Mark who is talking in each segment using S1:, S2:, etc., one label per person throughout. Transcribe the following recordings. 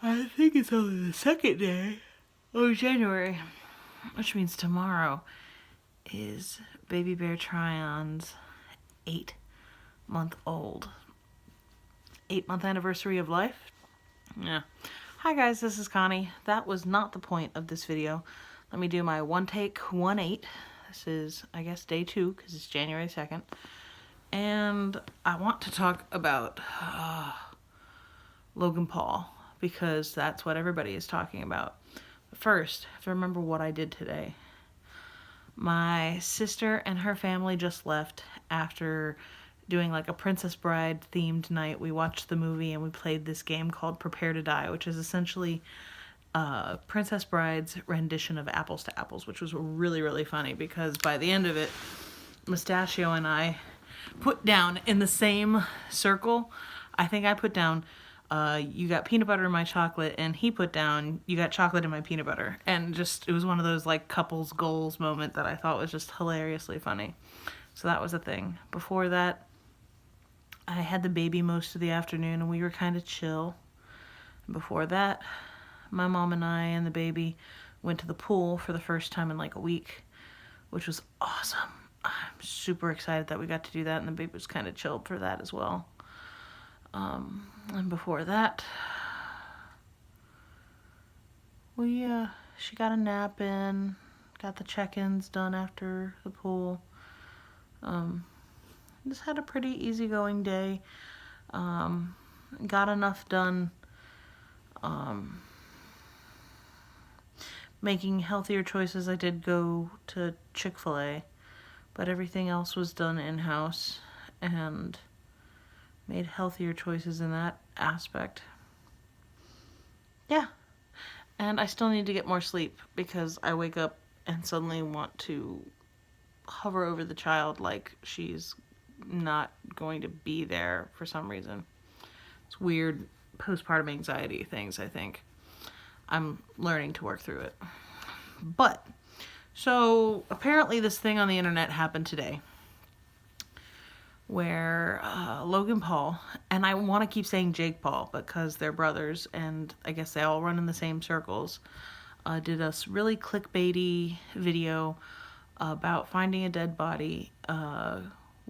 S1: I think it's only the second day of January, which means tomorrow is baby bear Tryon's 8-month-old 8-month anniversary of life. Yeah. Hi guys, this is Connie. That was not the point of this video. Let me do my one take 1-8. This is, I guess, day 2 because it's January 2nd. And I want to talk about Logan Paul because that's what everybody is talking about. But first, I have to remember what I did today. My sister and her family just left after doing like a Princess Bride themed night. We watched the movie and we played this game called Prepare to Die, which is essentially Princess Bride's rendition of Apples to Apples, which was really, really funny because by the end of it, Mustachio and I put down in the same circle. I think I put down, you got peanut butter in my chocolate, and he put down, you got chocolate in my peanut butter. And just, it was one of those like couples goals moment that I thought was just hilariously funny. So that was a thing. Before that, I had the baby most of the afternoon and we were kind of chill. Before that, my mom and I and the baby went to the pool for the first time in like a week, which was awesome. I'm super excited that we got to do that, and the baby was kind of chilled for that as well. And before that, she got a nap in, got the check-ins done after the pool. Just had a pretty easygoing day. Got enough done making healthier choices. I did go to Chick-fil-A, but everything else was done in-house and made healthier choices in that aspect. Yeah. And I still need to get more sleep because I wake up and suddenly want to hover over the child like she's not going to be there for some reason. It's weird postpartum anxiety things, I think. I'm learning to work through it. But, so apparently this thing on the internet happened today where Logan Paul, and I want to keep saying Jake Paul because they're brothers and I guess they all run in the same circles, did a really clickbaity video about finding a dead body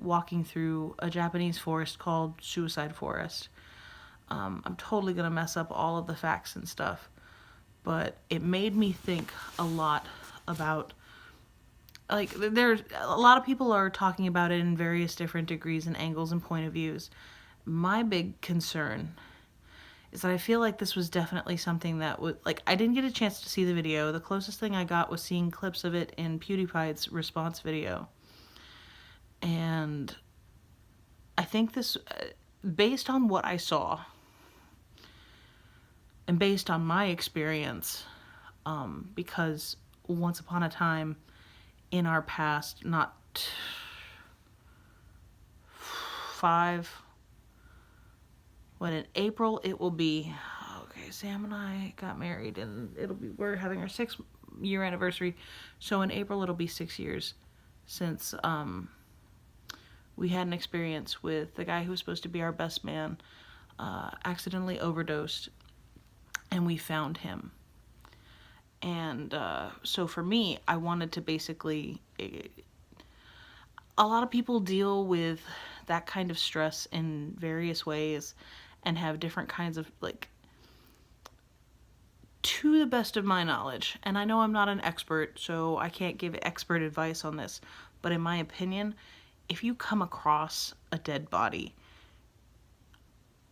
S1: walking through a Japanese forest called Suicide Forest. I'm totally going to mess up all of the facts and stuff, but it made me think a lot about, like, there's a lot of people are talking about it in various different degrees and angles and point of views. My big concern is that I feel like this was definitely something that would, like, I didn't get a chance to see the video. The closest thing I got was seeing clips of it in PewDiePie's response video. And I think this, based on what I saw, and based on my experience, because once upon a time in our past, not in April it will be, okay, Sam and I got married and we're having our 6-year anniversary, so in April it'll be 6 years since we had an experience with the guy who was supposed to be our best man accidentally overdosed, and we found him. And so for me, I wanted to basically, a lot of people deal with that kind of stress in various ways and have different kinds of, like, to the best of my knowledge, and I know I'm not an expert, so I can't give expert advice on this, but in my opinion, if you come across a dead body,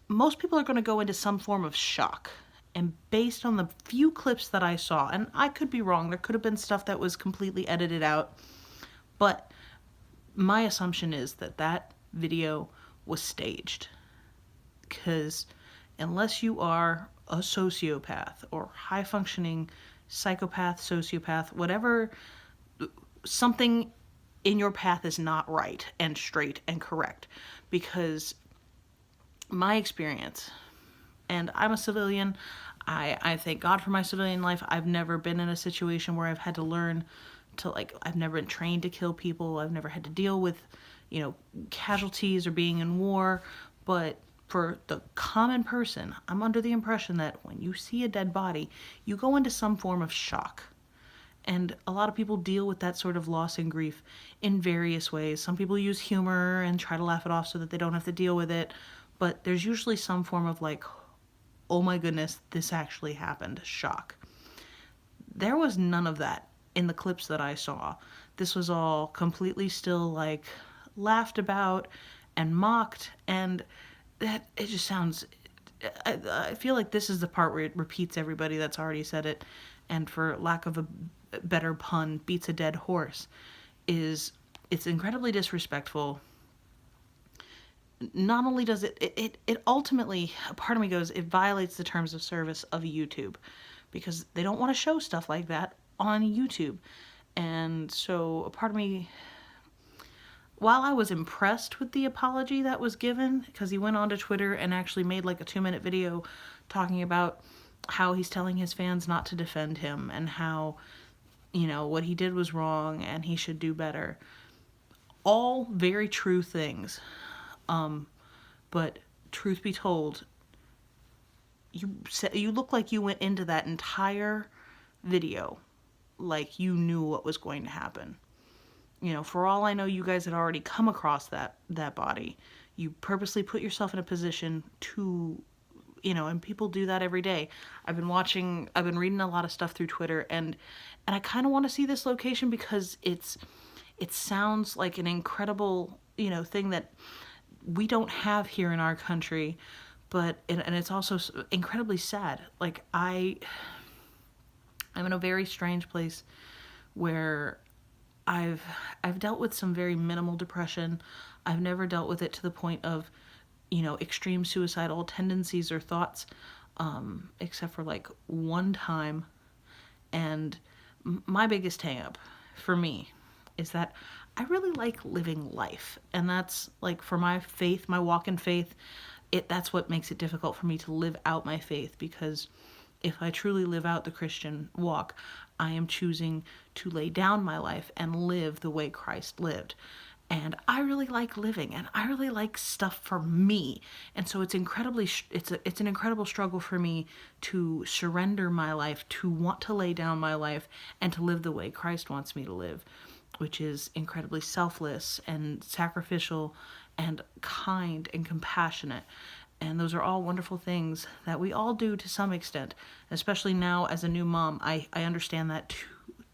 S1: most people are going to go into some form of shock. And based on the few clips that I saw, and I could be wrong, there could have been stuff that was completely edited out, but my assumption is that that video was staged. Because unless you are a sociopath or high-functioning psychopath, sociopath, whatever, something in your path is not right and straight and correct. Because my experience, and I'm a civilian, I thank God for my civilian life. I've never been in a situation where I've had to learn to, like, I've never been trained to kill people. I've never had to deal with, casualties or being in war. But for the common person, I'm under the impression that when you see a dead body, you go into some form of shock. And a lot of people deal with that sort of loss and grief in various ways. Some people use humor and try to laugh it off so that they don't have to deal with it. But there's usually some form of like, oh my goodness, this actually happened, shock. There was none of that in the clips that I saw. This was all completely still like laughed about and mocked, and that it just sounds, I feel like this is the part where it repeats everybody that's already said it, and for lack of a better pun, beats a dead horse. It's incredibly disrespectful. Not only does it ultimately, a part of me goes, it violates the terms of service of YouTube, because they don't want to show stuff like that on YouTube. And so a part of me, while I was impressed with the apology that was given, because he went onto Twitter and actually made like a 2-minute video talking about how he's telling his fans not to defend him, and how, you know, what he did was wrong and he should do better. All very true things. But truth be told, you look like you went into that entire video like you knew what was going to happen. You know, for all I know, you guys had already come across that body. You purposely put yourself in a position to, you know, and people do that every day. I've been reading a lot of stuff through Twitter, and I kind of want to see this location, because it sounds like an incredible, you know, thing that we don't have here in our country, but and it's also incredibly sad. Like I'm in a very strange place where I've dealt with some very minimal depression. I've never dealt with it to the point of, you know, extreme suicidal tendencies or thoughts, except for like one time. And my biggest hang-up for me is that I really like living life. And that's like, for my faith, my walk in faith, that's what makes it difficult for me to live out my faith, because if I truly live out the Christian walk, I am choosing to lay down my life and live the way Christ lived. And I really like living, and I really like stuff for me. And so it's an incredible struggle for me to surrender my life, to want to lay down my life, and to live the way Christ wants me to live, which is incredibly selfless and sacrificial and kind and compassionate. And those are all wonderful things that we all do to some extent. Especially now as a new mom, I understand that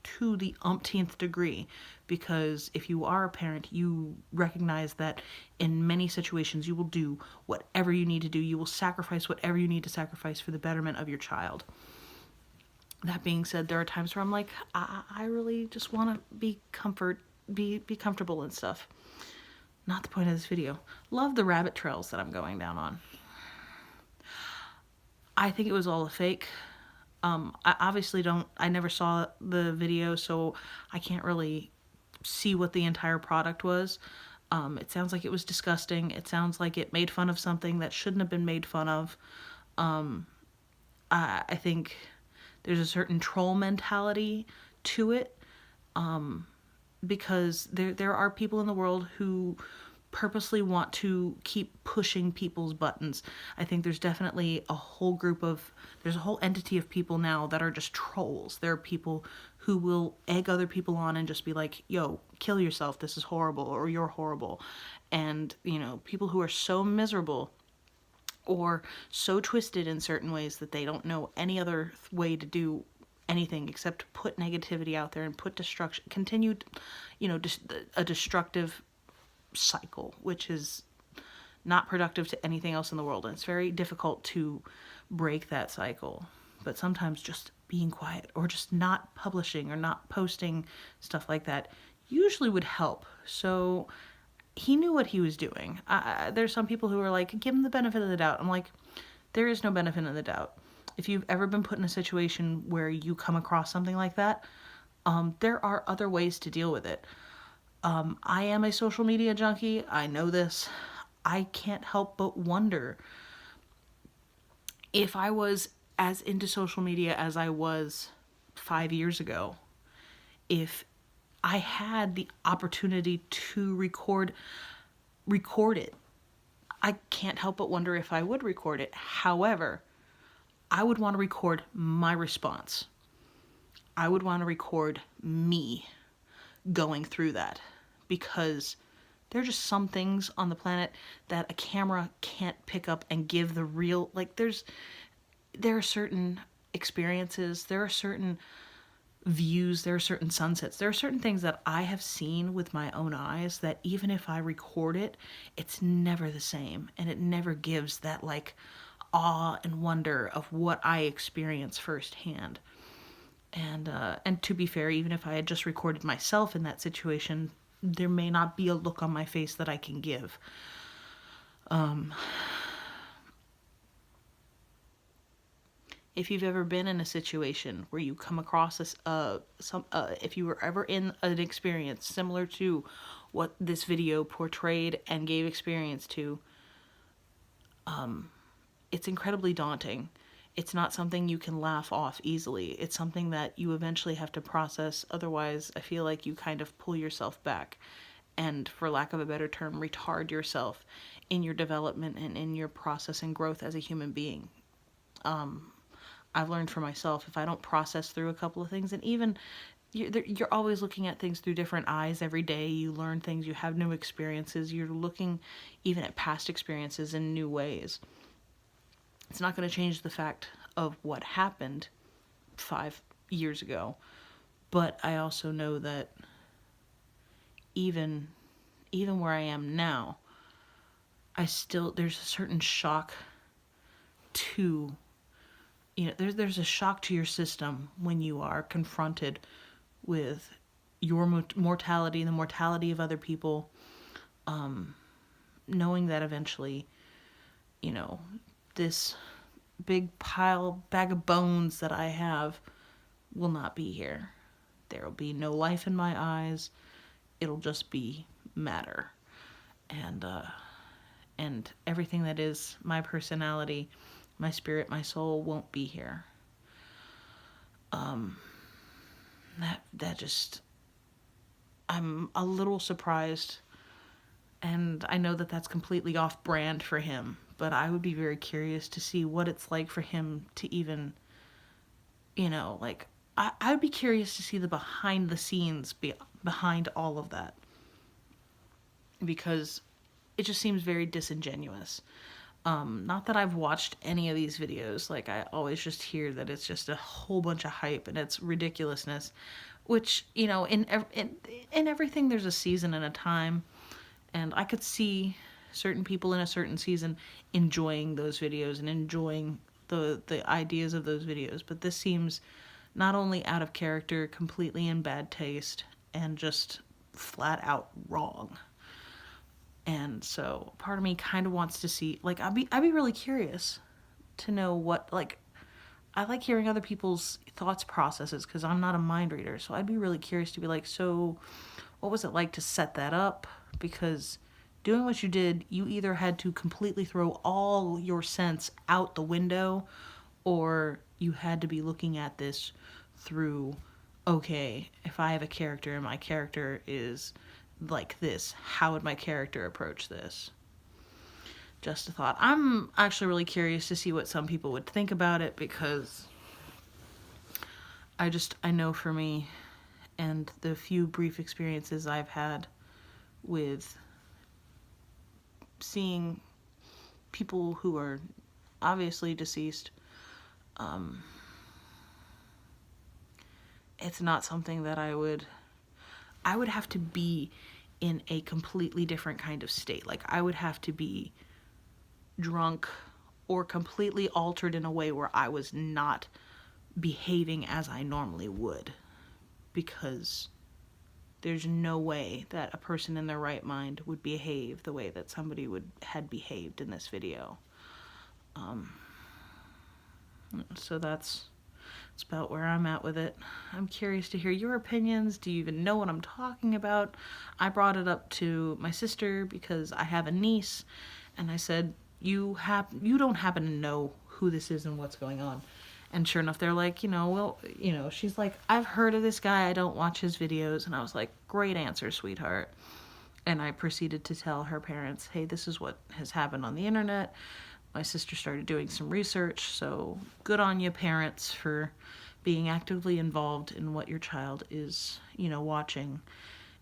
S1: to the umpteenth degree, because if you are a parent, you recognize that in many situations you will do whatever you need to do. You will sacrifice whatever you need to sacrifice for the betterment of your child. That being said, there are times where I'm like, I really just want to be comfortable and stuff. Not the point of this video. Love the rabbit trails that I'm going down on. I think it was all a fake. I never saw the video, so I can't really see what the entire product was. It sounds like it was disgusting. It sounds like it made fun of something that shouldn't have been made fun of. I think there's a certain troll mentality to it, because there are people in the world who purposely want to keep pushing people's buttons. I think there's definitely there's a whole entity of people now that are just trolls. There are people who will egg other people on and just be like, yo, kill yourself, this is horrible, or you're horrible. And, you know, people who are so miserable or so twisted in certain ways that they don't know any other way to do anything except put negativity out there and put destruction, continued, you know, a destructive cycle, which is not productive to anything else in the world. And it's very difficult to break that cycle. But sometimes just being quiet, or just not publishing or not posting stuff like that, usually would help. So he knew what he was doing. There's some people who are like, give him the benefit of the doubt. I'm like, there is no benefit of the doubt. If you've ever been put in a situation where you come across something like that, there are other ways to deal with it. I am a social media junkie. I know this. I can't help but wonder if I was as into social media as I was 5 years ago, if I had the opportunity to record it, I can't help but wonder if I would record it. However, I would want to record my response. I would want to record me going through that, because there are just some things on the planet that a camera can't pick up and give the real, like there are certain experiences, there are certain views, there are certain sunsets, there are certain things that I have seen with my own eyes that even if I record it, it's never the same, and it never gives that like awe and wonder of what I experience firsthand. And to be fair, even if I had just recorded myself in that situation, there may not be a look on my face that I can give. If you've ever been in a situation where you come across this, if you were ever in an experience similar to what this video portrayed and gave experience to, it's incredibly daunting. It's not something you can laugh off easily. It's something that you eventually have to process. Otherwise, I feel like you kind of pull yourself back and, for lack of a better term, retard yourself in your development and in your process and growth as a human being. I've learned for myself, if I don't process through a couple of things, and even you're always looking at things through different eyes every day. You learn things, you have new experiences, you're looking even at past experiences in new ways. It's not going to change the fact of what happened 5 years ago, but I also know that even where I am now, there's a certain shock to, there's a shock to your system when you are confronted with your mortality and the mortality of other people, knowing that eventually, this big bag of bones that I have will not be here. There will be no life in my eyes. It'll just be matter. And everything that is my personality, my spirit, my soul won't be here. I'm a little surprised, and I know that that's completely off brand for him, but I would be very curious to see what it's like for him to even, I would be curious to see the behind the scenes behind all of that, because it just seems very disingenuous. Not that I've watched any of these videos, like I always just hear that it's just a whole bunch of hype and it's ridiculousness, which, in everything there's a season and a time, and I could see certain people in a certain season enjoying those videos and enjoying the ideas of those videos, but this seems not only out of character, completely in bad taste, and just flat out wrong. And so part of me kind of wants to see, like, I'd be really curious to know what, like, I like hearing other people's thoughts processes because I'm not a mind reader. So I'd be really curious to be like, so what was it like to set that up? Because doing what you did, you either had to completely throw all your sense out the window, or you had to be looking at this through, okay, if I have a character and my character is like this, how would my character approach this? Just a thought. I'm actually really curious to see what some people would think about it, because I know for me, and the few brief experiences I've had with seeing people who are obviously deceased, it's not something that I would have to be in a completely different kind of state. Like, I would have to be drunk or completely altered in a way where I was not behaving as I normally would, because there's no way that a person in their right mind would behave the way that somebody had behaved in this video. So that's about where I'm at with it. I'm curious to hear your opinions. Do you even know what I'm talking about? I brought it up to my sister because I have a niece, and I said, you don't happen to know who this is and what's going on. And sure enough, they're like, she's like, I've heard of this guy, I don't watch his videos. And I was like, great answer, sweetheart. And I proceeded to tell her parents, hey, this is what has happened on the internet. My sister started doing some research, so good on you, parents, for being actively involved in what your child is, watching,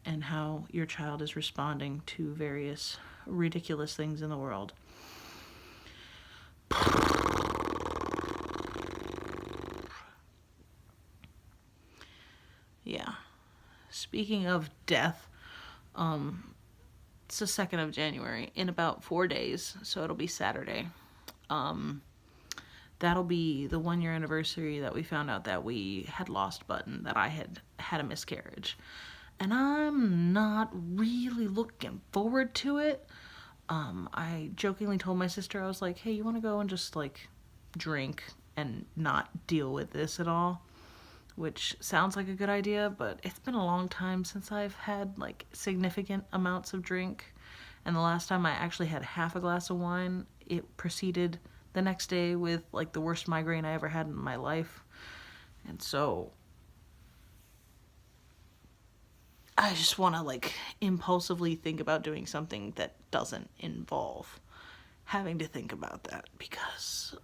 S1: and how your child is responding to various ridiculous things in the world. Yeah. Speaking of death, it's the 2nd of January, in about 4 days, so it'll be Saturday. That'll be the 1-year anniversary that we found out that we had lost Button, that I had a miscarriage. And I'm not really looking forward to it. I jokingly told my sister, I was like, hey, you want to go and just, drink and not deal with this at all? Which sounds like a good idea, but it's been a long time since I've had, significant amounts of drink. And the last time I actually had half a glass of wine, it proceeded the next day with, the worst migraine I ever had in my life. And so I just want to, impulsively think about doing something that doesn't involve having to think about that, because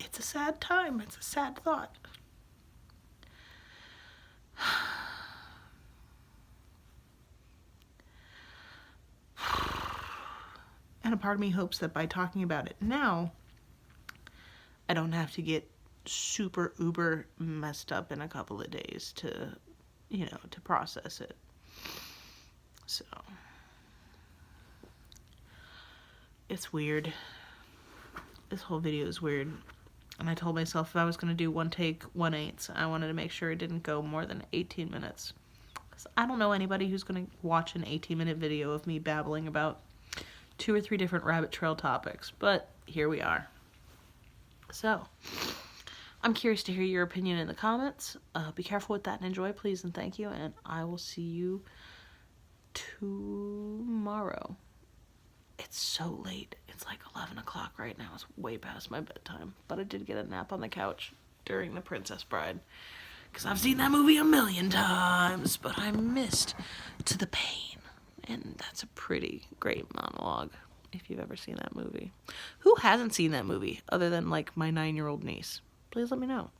S1: it's a sad time. It's a sad thought. And a part of me hopes that by talking about it now, I don't have to get super uber messed up in a couple of days to process it. So, it's weird. This whole video is weird. And I told myself if I was going to do 1 take, 1/8, I wanted to make sure it didn't go more than 18 minutes. Because I don't know anybody who's going to watch an 18-minute video of me babbling about 2 or 3 different rabbit trail topics. But here we are. So, I'm curious to hear your opinion in the comments. Be careful with that and enjoy, please, and thank you. And I will see you tomorrow. It's so late. It's 11 o'clock right now. It's way past my bedtime. But I did get a nap on the couch during The Princess Bride, because I've seen that movie a million times, but I missed To the Pain. And that's a pretty great monologue, if you've ever seen that movie. Who hasn't seen that movie, other than, my 9-year-old niece? Please let me know.